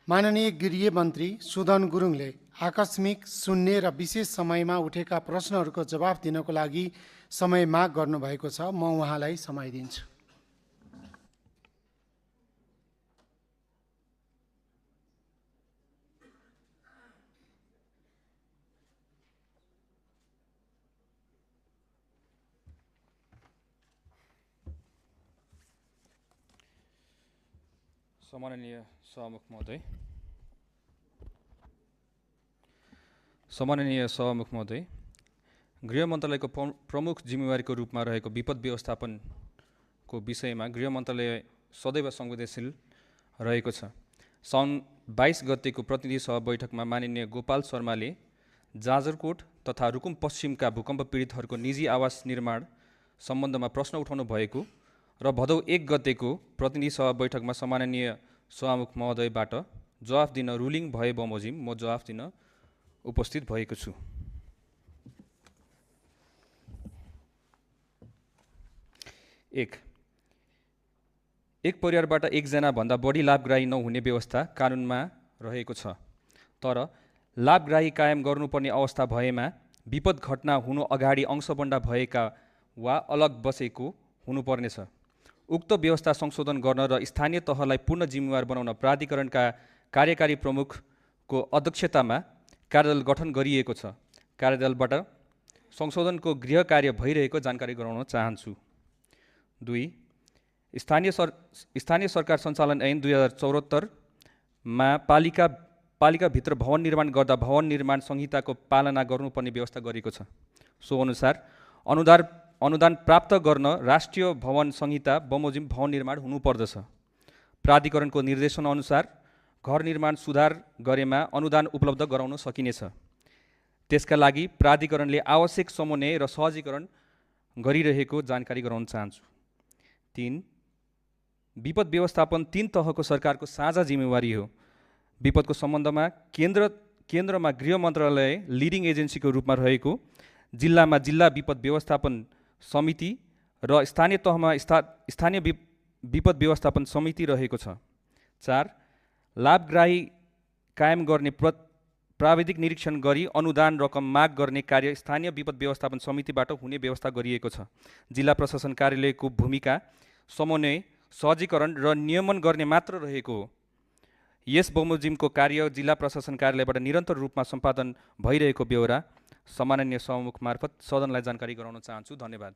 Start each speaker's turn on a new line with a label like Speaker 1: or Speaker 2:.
Speaker 1: माननीय गृह मन्त्री सुदन गुरुङले आकस्मिक शून्य र विशेष समयमा उठेका प्रश्नहरूको जवाफ दिनको लागि समय माग गर्नुभएको छ। म उहाँलाई समय दिन्छु।
Speaker 2: सम्माननीय सभामुख महोदय, गृह मन्त्रालयको प्रमुख जिम्मेवारीको रूपमा रहेको विपद व्यवस्थापनको विषयमा गृह मन्त्रालय सदैव संवेदनशील रहेको छ। साउन 22 गतेको प्रतिनिधि सभा बैठकमा माननीय गोपाल शर्माले जाजरकोट तथा रुकुम पश्चिमका भूकम्प पीडितहरूको निजी आवास निर्माण सम्बन्धमा प्रश्न उठाउनु भएको र भदौ 1 गतेको प्रतिनिधि सभा बैठकमा सम्माननीय सभामुख महोदयबाट जवाफ दिन रुलिङ भए बमोजिम म जवाफ दिन उपस्थित भएको छु। एक परिवारबाट एकजना भन्दा बढी लाभग्राही नहुने व्यवस्था कानुनमा रहेको छ, तर लाभग्राही कायम गर्नुपर्ने अवस्था भएमा विपद घटना हुनु अगाडि अंशबन्डा भएका वा अलग बसेको हुनुपर्नेछ। उक्त व्यवस्था संशोधन गर्न र स्थानीय तहलाई पूर्ण जिम्मेवार बनाउन प्राधिकरणका कार्यकारी प्रमुखको अध्यक्षतामा कार्यदल गठन गरिएको छ। कार्यदलबाट संशोधनको गृह कार्य भइरहेको जानकारी गराउन चाहन्छु। 2. स्थानीय सरकार सञ्चालन ऐन 2074 मा पालिकाभित्र भवन निर्माण गर्दा भवन निर्माण संहिताको पालना गर्नुपर्ने व्यवस्था गरिएको छ। सो अनुसार अनुदान प्राप्त गर्न राष्ट्रिय भवन संहिता बमोजिम भवन निर्माण हुनुपर्दछ। प्राधिकरणको निर्देशन अनुसार घर निर्माण सुधार गरेमा अनुदान उपलब्ध गराउन सकिनेछ। त्यसका लागि प्राधिकरणले आवश्यक समन्वय र सहजीकरण गरिरहेको जानकारी गराउन चाहन्छु। 3. विपद व्यवस्थापन 3 तहको सरकारको साझा जिम्मेवारी हो। विपदको सम्बन्धमा केन्द्रमा गृह मन्त्रालय लिडिङ एजेन्सीको रूपमा रहेको, जिल्लामा जिल्ला विपद व्यवस्थापन समिति र स्थानीय तहमा स्थानीय विपद व्यवस्थापन समिति रहेको छ। 4. लाभग्राही कायम गर्ने प्राविधिक निरीक्षण गरी अनुदान रकम माग गर्ने कार्य स्थानीय विपद व्यवस्थापन समितिबाट हुने व्यवस्था गरिएको छ। जिल्ला प्रशासन कार्यालयको भूमिका समन्वय, सहजीकरण र नियमन गर्ने मात्र रहेको हो। यस बमोजिमको कार्य जिल्ला प्रशासन कार्यालयबाट निरन्तर रूपमा सम्पादन भइरहेको बेहोरा सम्माननीय सभामुख मार्फत सदनलाई जानकारी गराउन चाहन्छु। धन्यवाद।